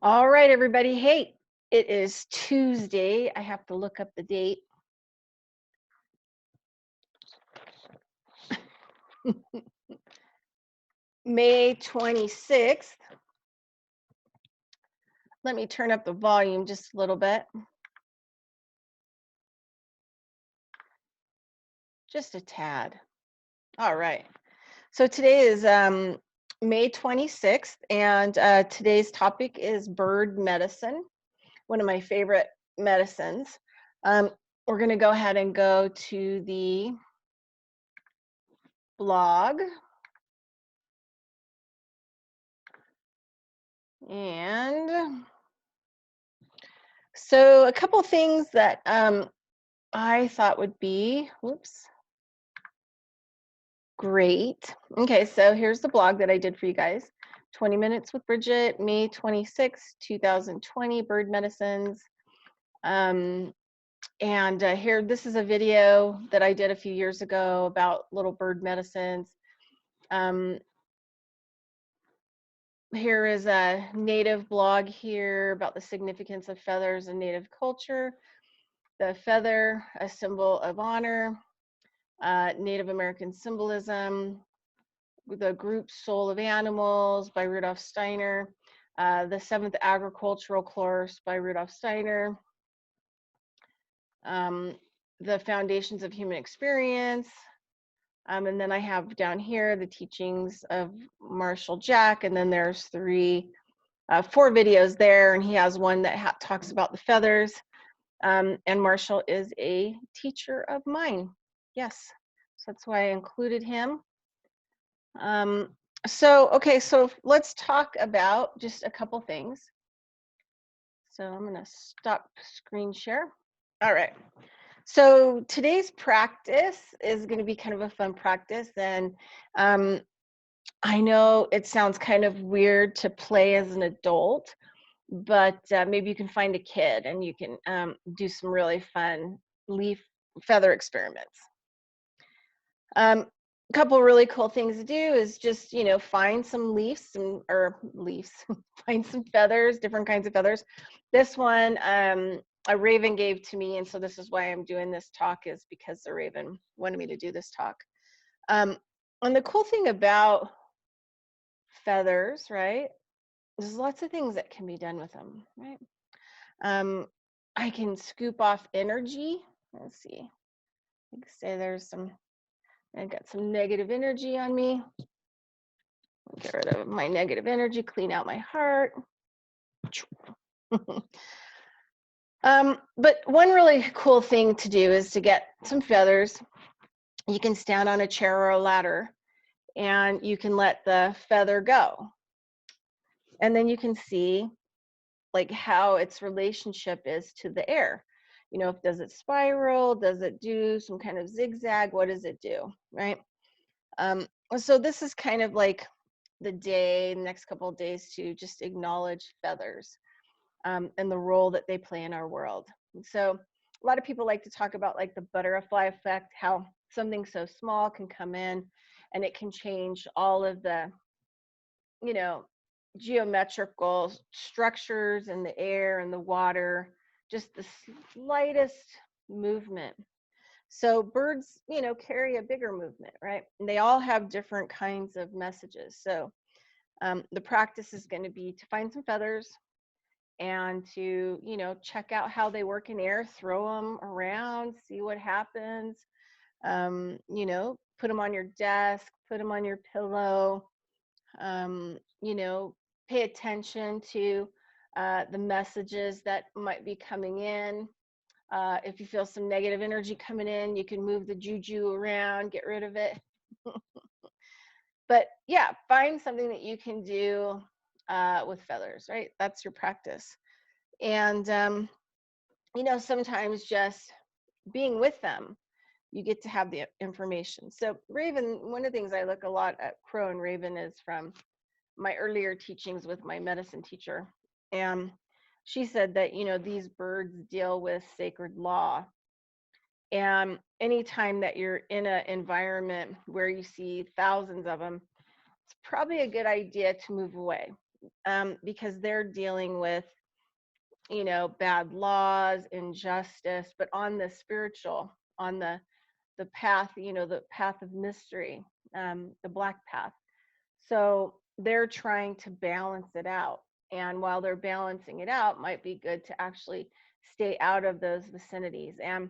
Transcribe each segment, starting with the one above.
All right, everybody. Hey, it is Tuesday. I have to look up the date. May 26th. Let me turn up the volume just a little bit. Just a tad. All right. So today is May 26th, and today's topic is bird medicine, one of my favorite medicines. We're going to go ahead and go to the blog. And so a couple things that I thought would be, great. Okay, so here's the blog that I did for you guys. 20 Minutes with Bridgette, May 26, 2020, bird medicines. Here, this is a video that I did a few years ago about little bird medicines. Here is a native blog here about the significance of feathers in native culture. The feather, a symbol of honor. Native American symbolism, the group Soul of Animals by Rudolf Steiner, the Seventh Agricultural Course by Rudolf Steiner, the Foundations of Human Experience, and then I have down here the teachings of Marshall Jack, and then there's four videos there, and he has one that talks about the feathers, and Marshall is a teacher of mine. Yes, so that's why I included him. So let's talk about just a couple things. So I'm going to stop screen share. All right. So today's practice is going to be kind of a fun practice. And I know it sounds kind of weird to play as an adult, but maybe you can find a kid and you can do some really fun leaf feather experiments. A couple really cool things to do is just, find some find some feathers, different kinds of feathers. This one, a raven gave to me, and so this is why I'm doing this talk, is because the raven wanted me to do this talk. And the cool thing about feathers, right, there's lots of things that can be done with them, right? I can scoop off energy. Let's see. Like say I got some negative energy on me. Get rid of my negative energy, clean out my heart. But one really cool thing to do is to get some feathers. You can stand on a chair or a ladder and you can let the feather go. And then you can see like how its relationship is to the air. Does it spiral? Does it do some kind of zigzag? What does it do, right? So this is kind of like the next couple of days to just acknowledge feathers and the role that they play in our world. And so a lot of people like to talk about like the butterfly effect, how something so small can come in and it can change all of the, geometrical structures in the air and the water, just the slightest movement. So birds, carry a bigger movement, right? And they all have different kinds of messages. So the practice is going to be to find some feathers and to, check out how they work in air, throw them around, see what happens. Put them on your desk, put them on your pillow, pay attention to the messages that might be coming in. If you feel some negative energy coming in, you can move the juju around, get rid of it. But yeah, find something that you can do with feathers, right? That's your practice. And, sometimes just being with them, you get to have the information. So raven, one of the things I look a lot at crow and raven is from my earlier teachings with my medicine teacher. And she said that, these birds deal with sacred law. And anytime that you're in an environment where you see thousands of them, it's probably a good idea to move away. because they're dealing with, you know, bad laws, injustice, but on the spiritual, on the path, you know, the path of mystery, the black path. So they're trying to balance it out. And while they're balancing it out, might be good to actually stay out of those vicinities. And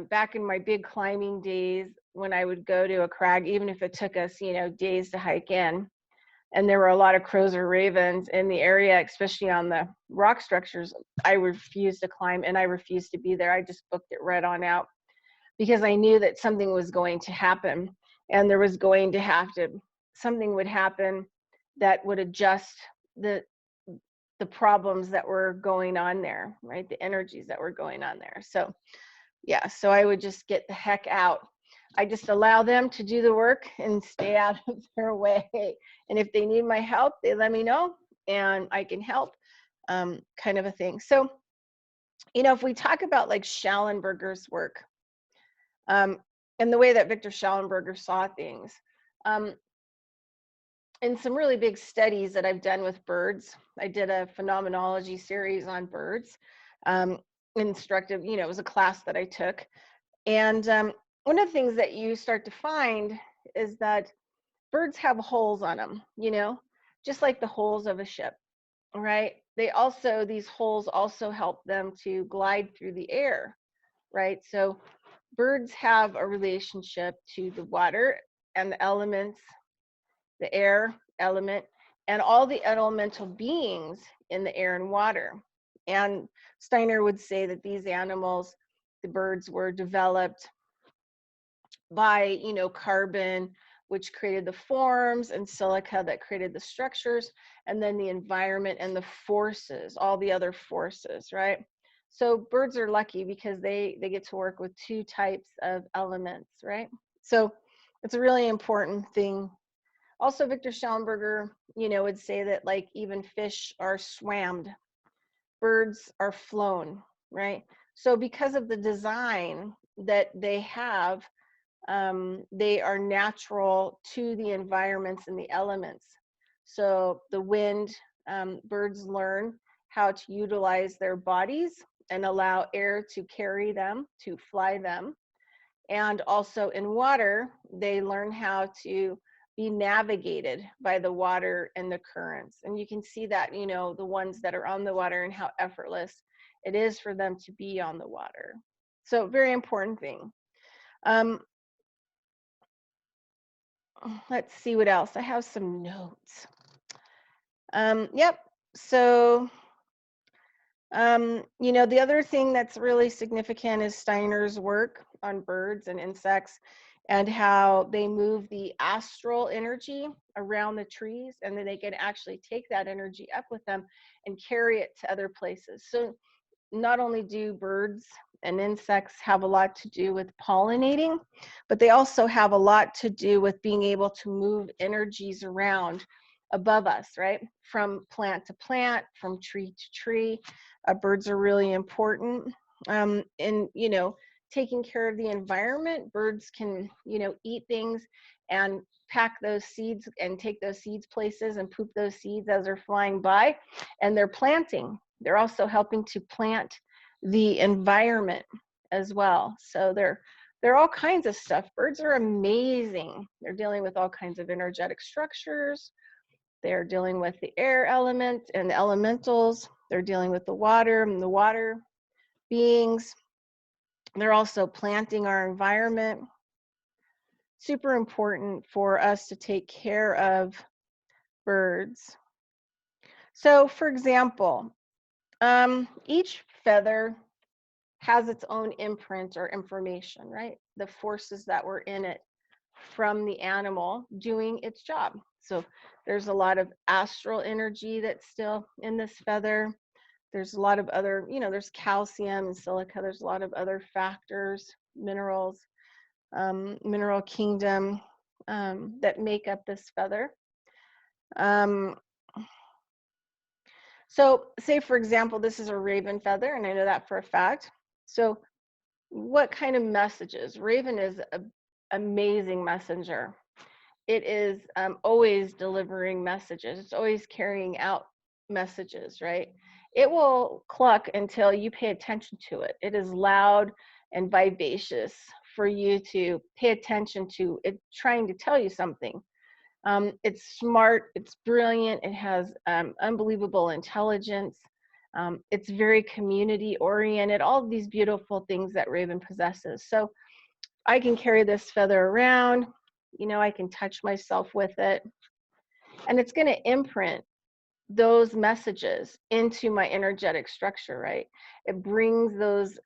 back in my big climbing days, when I would go to a crag, even if it took us, you know, days to hike in, and there were a lot of crows or ravens in the area, especially on the rock structures, I refused to climb and I refused to be there. I just booked it right on out because I knew that something was going to happen, and there was going to have to, something would happen that would adjust the problems that were going on there, right? The energies that were going on there. So yeah, so I would just get the heck out. I just allow them to do the work and stay out of their way. And if they need my help, they let me know and I can help, kind of a thing. So, you know, if we talk about like Schallenberger's work, and the way that Victor Schallenberger saw things, in some really big studies that I've done with birds, I did a phenomenology series on birds, instructive, you know, it was a class that I took. And one of the things that you start to find is that birds have holes on them, you know, just like the holes of a ship, right? They also, these holes also help them to glide through the air, right? So birds have a relationship to the water and the elements, the air element, and all the elemental beings in the air and water. And Steiner would say that these animals, the birds, were developed by, you know, carbon, which created the forms, and silica that created the structures, and then the environment and the forces, all the other forces, right? So birds are lucky because they get to work with two types of elements, right? So it's a really important thing. Also, Victor Schallenberger, you know, would say that like even fish are swammed, birds are flown, right? So because of the design that they have, they are natural to the environments and the elements. So the wind, birds learn how to utilize their bodies and allow air to carry them, to fly them. And also in water, they learn how to be navigated by the water and the currents. And you can see that, you know, the ones that are on the water and how effortless it is for them to be on the water. So very important thing. Let's see what else. I have some notes. Yep. So, you know, the other thing that's really significant is Steiner's work on birds and insects and how they move the astral energy around the trees, and then they can actually take that energy up with them and carry it to other places. So not only do birds and insects have a lot to do with pollinating, but they also have a lot to do with being able to move energies around above us, right? From plant to plant, from tree to tree. Birds are really important in, you know, taking care of the environment. Birds can, you know, eat things and pack those seeds and take those seeds places and poop those seeds as they're flying by, and they're planting. They're also helping to plant the environment as well. So they're all kinds of stuff. Birds are amazing. They're dealing with all kinds of energetic structures. They're dealing with the air element and the elementals. They're dealing with the water and the water beings. They're also planting our environment. Super important for us to take care of birds. So for example, each feather has its own imprint or information, right? The forces that were in it from the animal doing its job. So there's a lot of astral energy that's still in this feather. There's a lot of other, you know, there's calcium and silica. There's a lot of other factors, minerals, mineral kingdom that make up this feather. So say, for example, this is a raven feather, and I know that for a fact. So what kind of messages? Raven is an amazing messenger. it is always delivering messages. It's always carrying out messages, right? It will cluck until you pay attention to it. It is loud and vivacious for you to pay attention to it trying to tell you something. It's smart, it's brilliant, it has unbelievable intelligence. It's very community oriented, all of these beautiful things that Raven possesses. So I can carry this feather around, you know, I can touch myself with it, and it's going to imprint those messages into my energetic structure, right? It brings those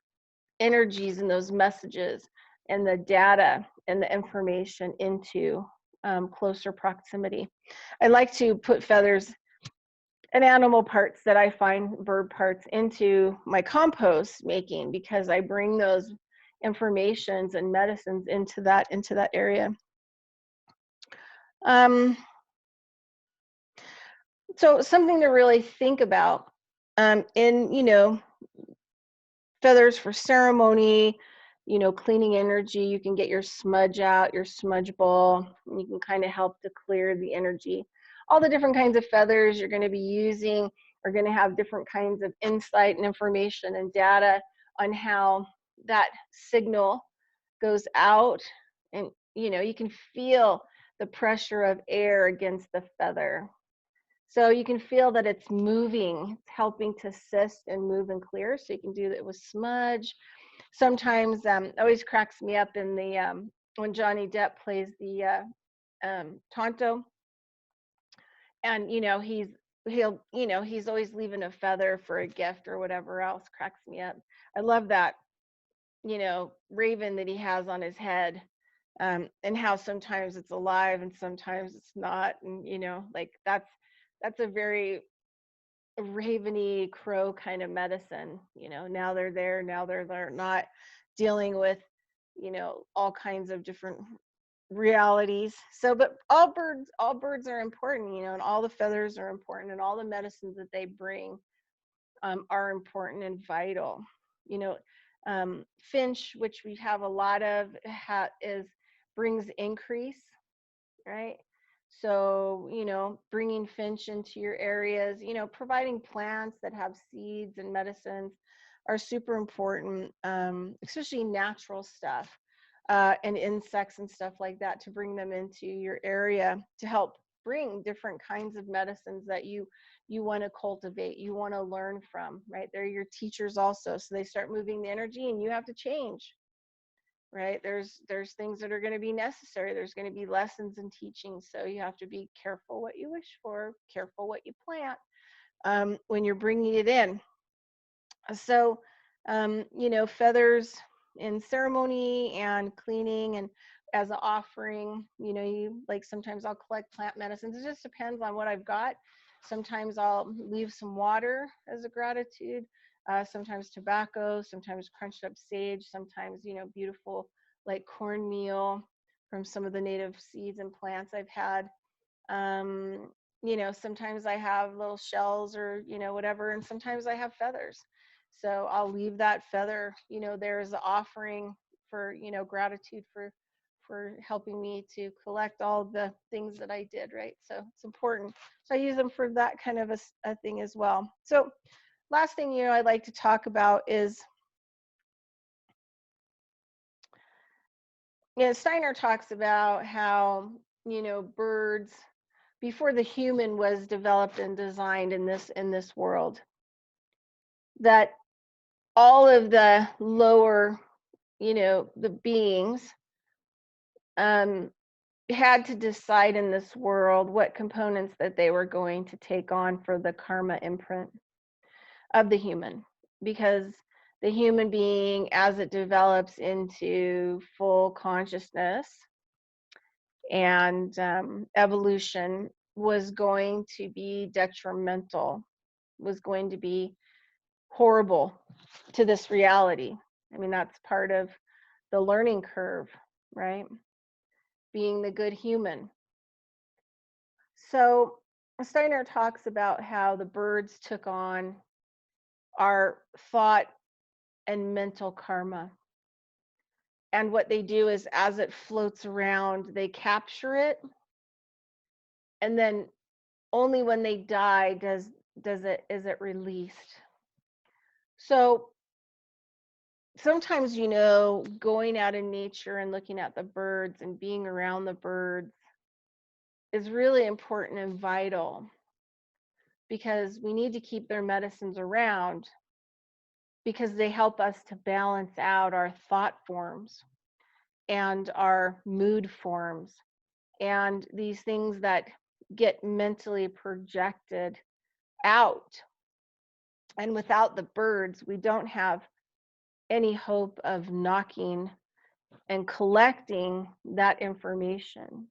energies and those messages and the data and the information into closer proximity. I like to put feathers and animal parts that I find, bird parts, into my compost making, because I bring those informations and medicines into that area. So something to really think about in, you know, feathers for ceremony, you know, cleaning energy. You can get your smudge out, your smudge bowl, and you can kind of help to clear the energy. All the different kinds of feathers you're going to be using are going to have different kinds of insight and information and data on how that signal goes out. And, you know, you can feel the pressure of air against the feather. So you can feel that it's moving, it's helping to assist and move and clear. So you can do that with smudge. Sometimes always cracks me up in the when Johnny Depp plays the Tonto, and you know he's always leaving a feather for a gift or whatever else. Cracks me up. I love that, you know, raven that he has on his head, and how sometimes it's alive and sometimes it's not, and you know, like that's a very raveny crow kind of medicine. You know, now they're there, now they're not, dealing with, you know, all kinds of different realities. So, but all birds are important, you know, and all the feathers are important, and all the medicines that they bring are important and vital. You know, finch, which we have a lot of, is brings increase, right? So, you know, bringing finch into your areas, you know, providing plants that have seeds and medicines are super important, especially natural stuff, and insects and stuff like that, to bring them into your area to help bring different kinds of medicines that you want to cultivate, you want to learn from, right? They're your teachers also. So they start moving the energy and you have to change, right? There's things that are going to be necessary. There's going to be lessons and teachings. So you have to be careful what you wish for, careful what you plant when you're bringing it in. So, you know, feathers in ceremony and cleaning and as an offering, you know, you like, sometimes I'll collect plant medicines. It just depends on what I've got. Sometimes I'll leave some water as a gratitude, sometimes tobacco, sometimes crunched up sage, sometimes, you know, beautiful like cornmeal from some of the native seeds and plants I've had. You know, sometimes I have little shells or, you know, whatever, and sometimes I have feathers. So I'll leave that feather, you know, there as an offering for, you know, gratitude for helping me to collect all the things that I did, right? So it's important. So I use them for that kind of a thing as well. So last thing, you know, I'd like to talk about is, you know, Steiner talks about how, you know, birds, before the human was developed and designed in this world, that all of the lower, you know, the beings had to decide in this world what components that they were going to take on for the karma imprint of the human, because the human being, as it develops into full consciousness and evolution, was going to be detrimental, was going to be horrible to this reality. I mean, that's part of the learning curve, right? Being the good human. So Steiner talks about how the birds took on our thought and mental karma. And what they do is, as it floats around, they capture it and then only when they die is it released. So sometimes, going out in nature and looking at the birds and being around the birds is really important and vital, because we need to keep their medicines around, because they help us to balance out our thought forms and our mood forms and these things that get mentally projected out. And without the birds, we don't have any hope of knocking and collecting that information,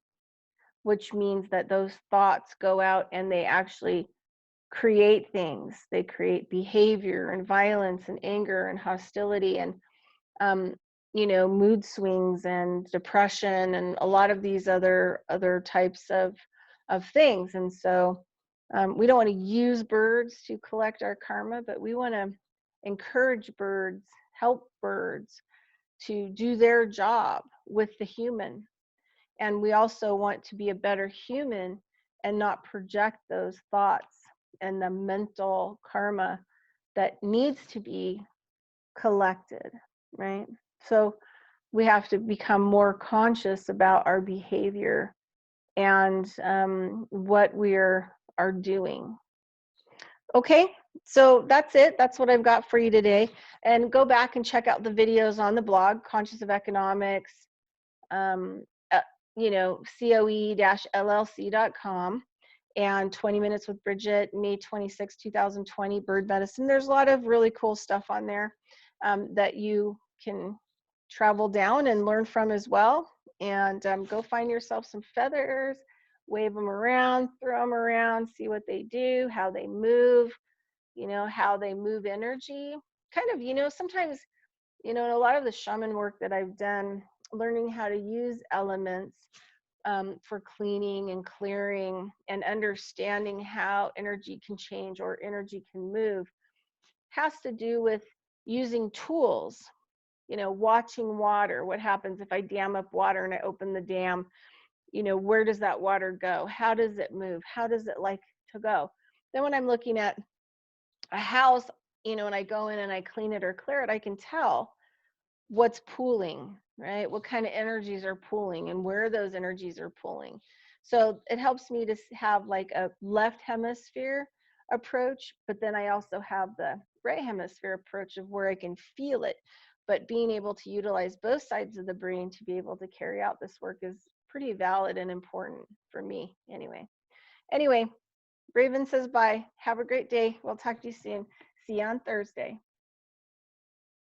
which means that those thoughts go out and they actually create things. They create behavior and violence and anger and hostility and um, mood swings and depression and a lot of these other types of things. And so we don't want to use birds to collect our karma, but we want to encourage birds, help birds to do their job with the human. And we also want to be a better human and not project those thoughts and the mental karma that needs to be collected, right? So we have to become more conscious about our behavior and what we are doing. Okay, so that's it. That's what I've got for you today. And go back and check out the videos on the blog, Conscious of Economics, coe-llc.com, and 20 Minutes with Bridgette, May 26, 2020, Bird Medicine. There's a lot of really cool stuff on there that you can travel down and learn from as well. And go find yourself some feathers, wave them around, throw them around, see what they do, how they move, how they move energy. Kind of, sometimes, in a lot of the shaman work that I've done, learning how to use elements for cleaning and clearing and understanding how energy can change or energy can move has to do with using tools. Watching water. What happens if I dam up water and I open the dam? Where does that water go? How does it move? How does it like to go? Then when I'm looking at a house, and I go in and I clean it or clear it, I can tell what's pooling, right? What kind of energies are pooling and where those energies are pooling. So it helps me to have like a left hemisphere approach, but then I also have the right hemisphere approach of where I can feel it. But being able to utilize both sides of the brain to be able to carry out this work is pretty valid and important for me anyway. Raven says bye. Have a great day. We'll talk to you soon. See you on Thursday.